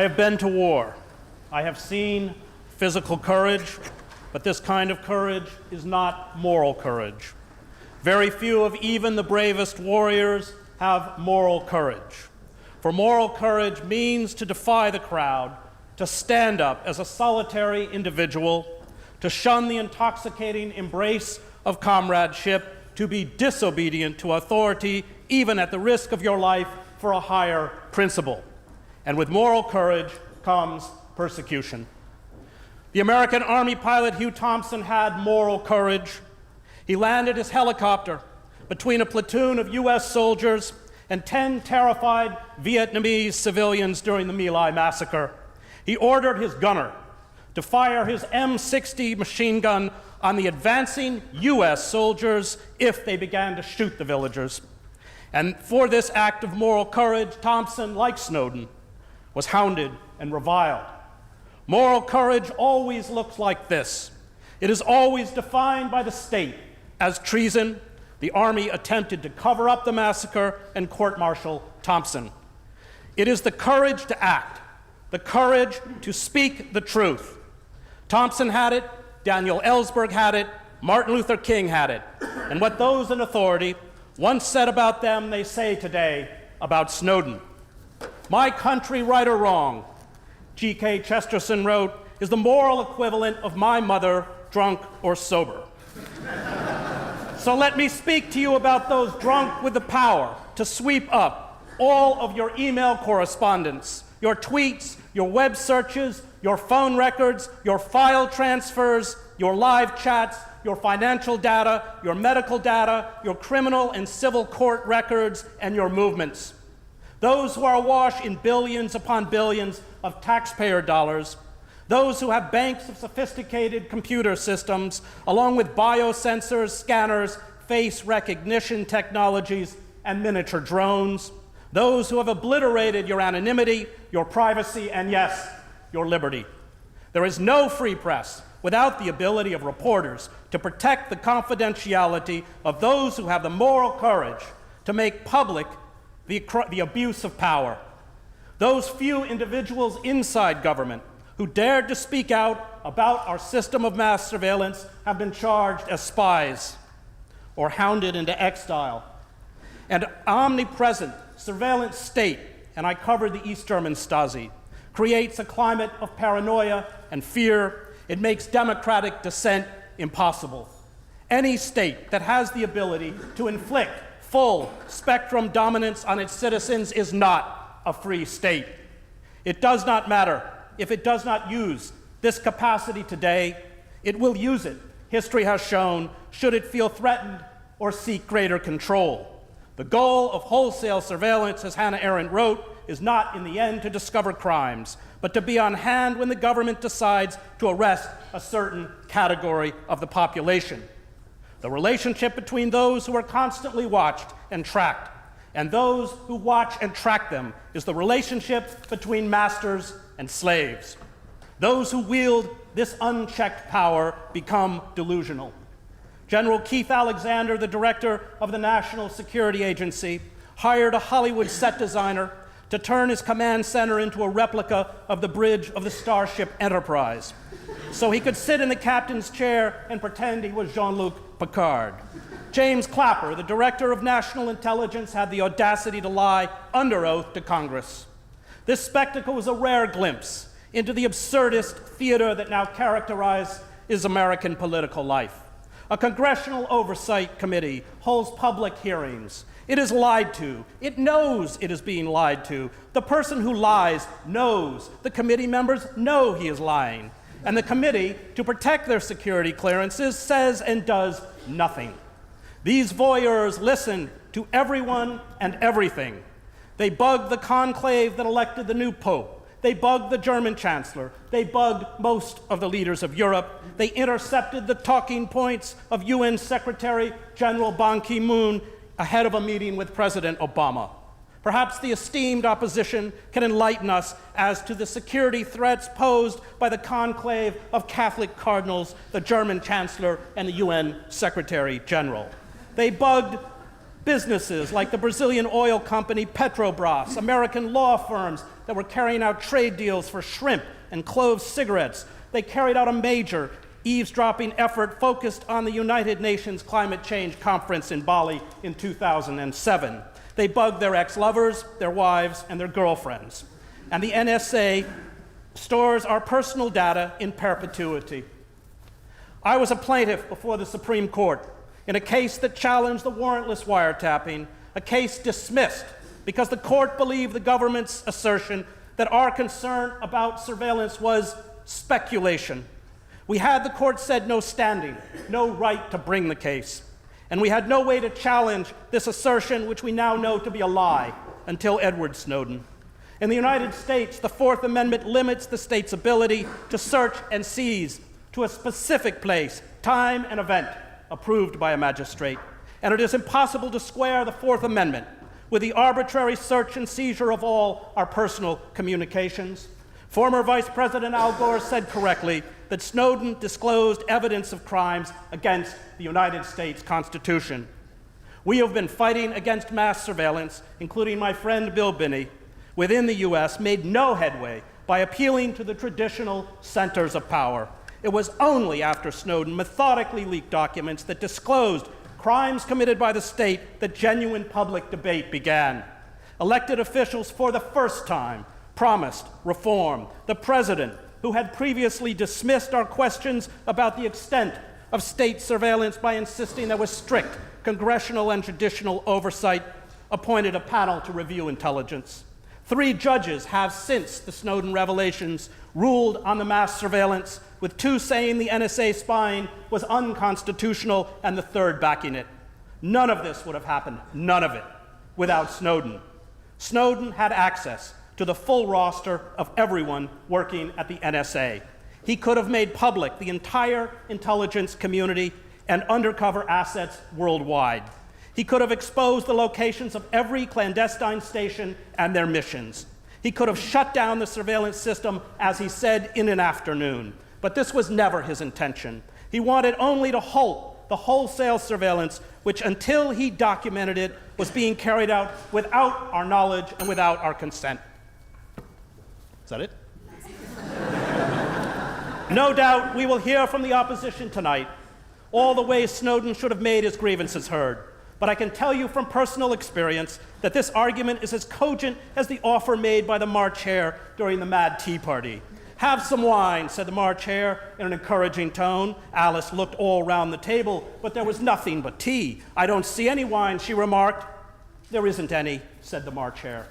have been to war. I have seen physical courage, but this kind of courage is not moral courage. Very few of even the bravest warriors have moral courage. For moral courage means to defy the crowd, to stand up as a solitary individual, to shun the intoxicating embrace of comradeship, to be disobedient to authority, even at the risk of your life for a higher principle. And with moral courage comes persecution. The American Army pilot Hugh Thompson had moral courage. He landed his helicopter between a platoon of US soldiers and 10 terrified Vietnamese civilians during the My Lai massacre. He ordered his gunner to fire his M60 machine gun on the advancing US soldiers if they began to shoot the villagers. And for this act of moral courage, Thompson, like Snowden, was hounded and reviled. Moral courage always looks like this. It is always defined by the state as treason. The Army attempted to cover up the massacre and court-martial Thompson. It is the courage to act, the courage to speak the truth. Thompson had it, Daniel Ellsberg had it, Martin Luther King had it. And what those in authority once said about them, they say today about Snowden. My country, right or wrong, G.K. Chesterton wrote, is the moral equivalent of my mother, drunk or sober. So let me speak to you about those drunk with the power to sweep up all of your email correspondence, your tweets, your web searches, your phone records, your file transfers, your live chats, your financial data, your medical data, your criminal and civil court records, and your movements. Those who are awash in billions upon billions of taxpayer dollars, those who have banks of sophisticated computer systems, along with biosensors, scanners, face recognition technologies, and miniature drones, those who have obliterated your anonymity, your privacy, and yes, your liberty. There is no free press without the ability of reporters to protect the confidentiality of those who have the moral courage to make public the abuse of power. Those few individuals inside government who dared to speak out about our system of mass surveillance have been charged as spies or hounded into exile. An omnipresent surveillance state, and I covered the East German Stasi, creates a climate of paranoia and fear. It makes democratic dissent impossible. Any state that has the ability to inflict full spectrum dominance on its citizens is not a free state. It does not matter if it does not use this capacity today. It will use it, history has shown, should it feel threatened or seek greater control. The goal of wholesale surveillance, as Hannah Arendt wrote, is not in the end to discover crimes, but to be on hand when the government decides to arrest a certain category of the population. The relationship between those who are constantly watched and tracked and those who watch and track them is the relationship between masters and slaves. Those who wield this unchecked power become delusional. General Keith Alexander, the director of the National Security Agency, hired a Hollywood set designer to turn his command center into a replica of the bridge of the Starship Enterprise, so he could sit in the captain's chair and pretend he was Jean-Luc Picard. James Clapper, the director of national intelligence, had the audacity to lie under oath to Congress. This spectacle was a rare glimpse into the absurdist theater that now characterizes American political life. A congressional oversight committee holds public hearings. It is lied to. It knows it is being lied to. The person who lies knows. The committee members know he is lying. And the committee, to protect their security clearances, says and does nothing. These voyeurs listen to everyone and everything. They bugged the conclave that elected the new pope. They bugged the German chancellor. They bugged most of the leaders of Europe. They intercepted the talking points of UN Secretary General Ban Ki-moon ahead of a meeting with President Obama. Perhaps the esteemed opposition can enlighten us as to the security threats posed by the conclave of Catholic cardinals, the German chancellor, and the UN Secretary General. They bugged businesses like the Brazilian oil company Petrobras, American law firms that were carrying out trade deals for shrimp and clove cigarettes. They carried out a major eavesdropping effort focused on the United Nations Climate Change Conference in Bali in 2007. They bugged their ex-lovers, their wives, and their girlfriends. And the NSA stores our personal data in perpetuity. I was a plaintiff before the Supreme Court in a case that challenged the warrantless wiretapping, a case dismissed because the court believed the government's assertion that our concern about surveillance was speculation. We had, the court said, no standing, no right to bring the case. And we had no way to challenge this assertion, which we now know to be a lie, until Edward Snowden. In the United States, the Fourth Amendment limits the state's ability to search and seize to a specific place, time, and event approved by a magistrate. And it is impossible to square the Fourth Amendment with the arbitrary search and seizure of all our personal communications. Former Vice President Al Gore said correctly that Snowden disclosed evidence of crimes against the United States Constitution. We have been fighting against mass surveillance, including my friend Bill Binney, within the US, made no headway by appealing to the traditional centers of power. It was only after Snowden methodically leaked documents that disclosed crimes committed by the state that genuine public debate began. Elected officials, for the first time, promised reform. The president, who had previously dismissed our questions about the extent of state surveillance by insisting there was strict congressional and judicial oversight, appointed a panel to review intelligence. 3 judges have, since the Snowden revelations, ruled on the mass surveillance, with 2 saying the NSA spying was unconstitutional and the 3rd backing it. None of this would have happened, none of it, without Snowden. Snowden had access to the full roster of everyone working at the NSA. He could have made public the entire intelligence community and undercover assets worldwide. He could have exposed the locations of every clandestine station and their missions. He could have shut down the surveillance system, as he said, in an afternoon. But this was never his intention. He wanted only to halt the wholesale surveillance, which, until he documented it, was being carried out without our knowledge and without our consent. Is that it? No doubt we will hear from the opposition tonight all the ways Snowden should have made his grievances heard. But I can tell you from personal experience that this argument is as cogent as the offer made by the March Hare during the Mad Tea Party. "Have some wine," said the March Hare in an encouraging tone. Alice looked all round the table, but there was nothing but tea. "I don't see any wine," she remarked. "There isn't any," said the March Hare.